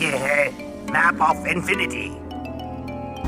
ये है map of infinity.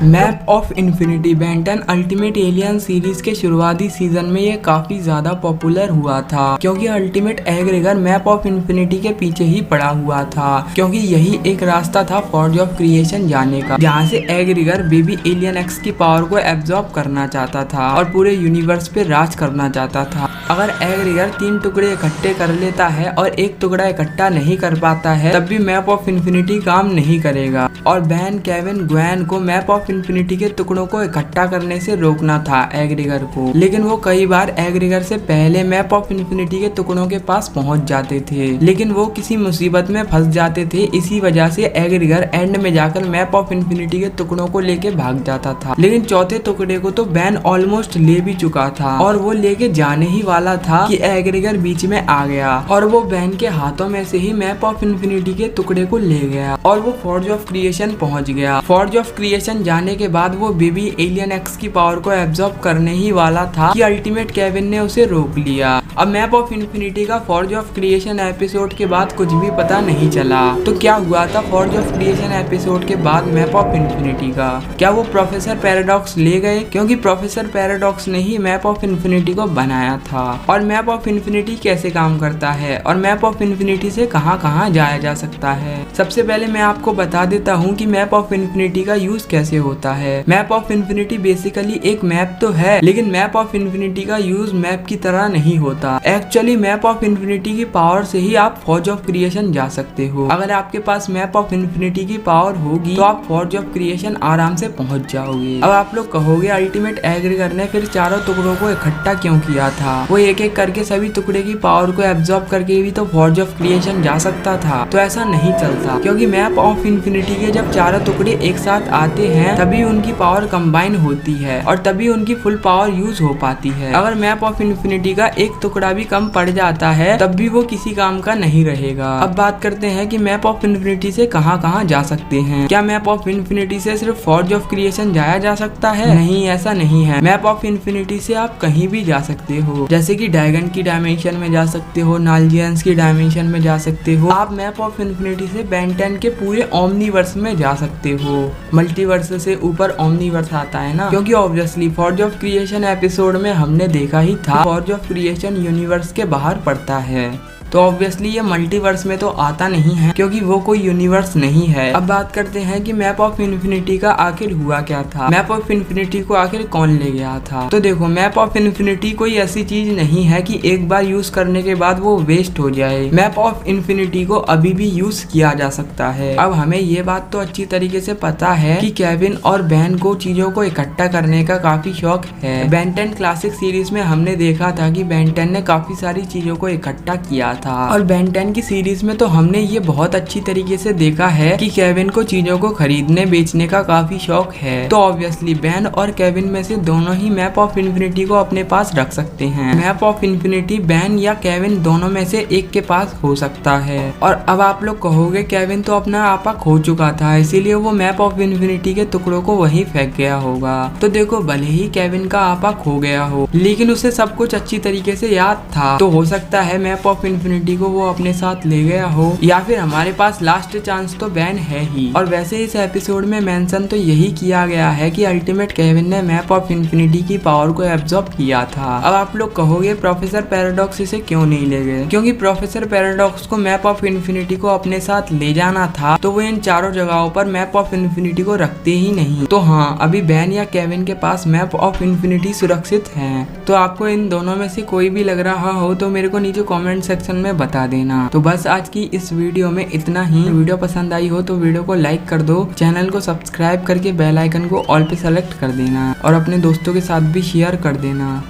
Map of infinity Ben 10 ultimate alien series के शुरुआती सीजन में ये काफी ज्यादा पॉपुलर हुआ था क्योंकि अल्टीमेट एग्रेगर मैप ऑफ इन्फिनिटी के पीछे ही पड़ा हुआ था, क्योंकि यही एक रास्ता था फॉर्ज ऑफ क्रिएशन जाने का, जहाँ से एग्रेगर बेबी एलियन एक्स की पावर को एब्जॉर्ब करना चाहता था और पूरे यूनिवर्स पे राज करना चाहता था। अगर एग्रेगर 3 टुकड़े इकट्ठे कर लेता है और एक टुकड़ा इकट्ठा नहीं कर पाता है तब भी मैप ऑफ इन्फिनिटी काम नहीं करेगा और बेन, केविन, ग्वेन को मैप ऑफ इन्फिनिटी के टुकड़ों को इकट्ठा करने से रोकना था एग्रेगर को, लेकिन वो कई बार एग्रेगर से पहले मैप ऑफ इन्फिनिटी के टुकड़ों के पास पहुंच जाते थे, लेकिन वो किसी मुसीबत में फंस जाते थे। इसी वजह से एग्रेगर एंड में जाकर मैप ऑफ इन्फिनिटी के टुकड़ों को लेके भाग जाता था, लेकिन चौथे टुकड़े को तो बेन ऑलमोस्ट ले भी चुका था और वो लेके जाने ही वाला था कि एग्रेगर बीच में आ गया और वो बेन के हाथों में से ही मैप ऑफ इन्फिनिटी के टुकड़े को ले गया और वो फॉर्ज ऑफ क्रिएशन पहुंच गया। फॉर्ज ऑफ क्रिएशन जाने के बाद वो बेबी एलियन एक्स की पावर को एब्जॉर्ब करने ही वाला था कि अल्टीमेट केविन ने उसे रोक लिया। अब मैप ऑफ इन्फिनिटी का फॉर्ज ऑफ क्रिएशन एपिसोड के बाद कुछ भी पता नहीं चला। तो क्या हुआ था फॉर्ज ऑफ क्रिएशन एपिसोड के बाद मैप ऑफ इन्फिनिटी का? क्या वो प्रोफेसर पैराडॉक्स ले गए? क्योंकि प्रोफेसर पैराडॉक्स ने ही मैप ऑफ इन्फिनिटी को बनाया था। और मैप ऑफ इन्फिनिटी कैसे काम करता है और मैप ऑफ इन्फिनिटी से कहां कहां जाया जा सकता है? सबसे पहले मैं आपको बता देता हूं कि मैप ऑफ इन्फिनिटी का यूज कैसे होता है। मैप ऑफ इन्फिनिटी बेसिकली एक मैप तो है, लेकिन मैप ऑफ इन्फिनिटी का यूज मैप की तरह नहीं होता। एक्चुअली मैप ऑफ इन्फिनिटी की पावर से ही आप फॉर्ज ऑफ क्रिएशन जा सकते हो। अगर आपके पास मैप ऑफ इन्फिनिटी की पावर होगी तो आप फॉर्ज ऑफ क्रिएशन आराम से पहुंच जाओगे। अब आप लोग कहोगे अल्टीमेट एग्रेगर ने फिर चारों टुकड़ों को इकट्ठा क्यों किया था? वो एक एक करके सभी टुकड़े की पावर को एब्जॉर्ब करके भी तो फॉर्ज ऑफ क्रिएशन जा सकता था। तो ऐसा नहीं चलता, क्योंकि मैप ऑफ इन्फिनिटी के जब चारों टुकड़े एक साथ आते हैं तभी उनकी पावर कंबाइन होती है और तभी उनकी फुल पावर यूज हो पाती है। अगर मैप ऑफ इन्फिनिटी का एक टुकड़ा भी कम पड़ जाता है तब भी वो किसी काम का नहीं रहेगा। अब बात करते हैं कि मैप ऑफ इन्फिनिटी से कहां कहां जा सकते हैं। क्या मैप ऑफ इन्फिनिटी से सिर्फ फॉर्ज ऑफ क्रिएशन जाया जा सकता है? नहीं, ऐसा नहीं है। मैप ऑफ इन्फिनिटी से आप कहीं भी जा सकते हो, जैसे कि ड्रैगन की डायमेंशन में जा सकते हो, नाल्जियंस की डायमेंशन में जा सकते हो। आप मैप ऑफ इन्फिनिटी से बेन 10 के पूरे ओमनीवर्स में जा सकते हो। मल्टीवर्स से ऊपर ओमनीवर्स आता है ना, क्योंकि obviously forge of creation episode में हमने देखा ही था फॉर्ज ऑफ क्रिएशन यूनिवर्स के बाहर पड़ता है, तो ऑब्वियसली ये मल्टीवर्स में तो आता नहीं है क्योंकि वो कोई यूनिवर्स नहीं है। अब बात करते हैं कि मैप ऑफ इन्फिनिटी का आखिर हुआ क्या था। मैप ऑफ इन्फिनिटी को आखिर कौन ले गया था? तो देखो, मैप ऑफ इन्फिनिटी कोई ऐसी चीज नहीं है कि एक बार यूज करने के बाद वो वेस्ट हो जाए। मैप ऑफ इन्फिनिटी को अभी भी यूज किया जा सकता है। अब हमें ये बात तो अच्छी तरीके से पता है कि केविन और बेन को चीजों को इकट्ठा करने का काफी शौक है। बेन 10 क्लासिक सीरीज में हमने देखा था कि बेन 10 ने काफी सारी चीजों को इकट्ठा किया था और बेन 10 की सीरीज में तो हमने ये बहुत अच्छी तरीके से देखा है कि केविन को चीजों को खरीदने बेचने का काफी शौक है। तो ऑब्वियसली बेन और केविन में से दोनों ही मैप ऑफ इन्फिनिटी को अपने पास रख सकते हैं। मैप ऑफ इन्फिनिटी बेन या केविन दोनों में से एक के पास हो सकता है। और अब आप लोग कहोगे केविन तो अपना आपा खो चुका था, इसीलिए वो मैप ऑफ इन्फिनिटी के टुकड़ों को वहीं फेंक गया होगा। तो देखो, भले ही केविन का आपा खो गया हो लेकिन उसे सब कुछ अच्छी तरीके से याद था, तो हो सकता है मैप ऑफ इन्फिनिटी को वो अपने साथ ले गया हो, या फिर हमारे पास लास्ट चांस तो बेन है ही। और वैसे इस एपिसोड में मेंशन तो यही किया गया है कि अल्टीमेट केविन ने मैप ऑफ इन्फिनिटी की पावर को एब्जॉर्ब किया था। अब आप लोग कहोगे प्रोफेसर पैराडॉक्स इसे क्यों नहीं ले गए? क्योंकि प्रोफेसर पैराडॉक्स को मैप ऑफ इन्फिनिटी को अपने साथ ले जाना था, तो वो इन चारों जगहों पर मैप ऑफ इन्फिनिटी को रखते ही नहीं। तो हाँ, अभी बेन या केविन के पास मैप ऑफ इन्फिनिटी सुरक्षित है। तो आपको इन दोनों में से कोई भी लग रहा हो तो मेरे को नीचे कमेंट सेक्शन में बता देना। तो बस आज की इस वीडियो में इतना ही। वीडियो पसंद आई हो तो वीडियो को लाइक कर दो, चैनल को सब्सक्राइब करके बेल आइकन को ऑल पे सेलेक्ट कर देना और अपने दोस्तों के साथ भी शेयर कर देना।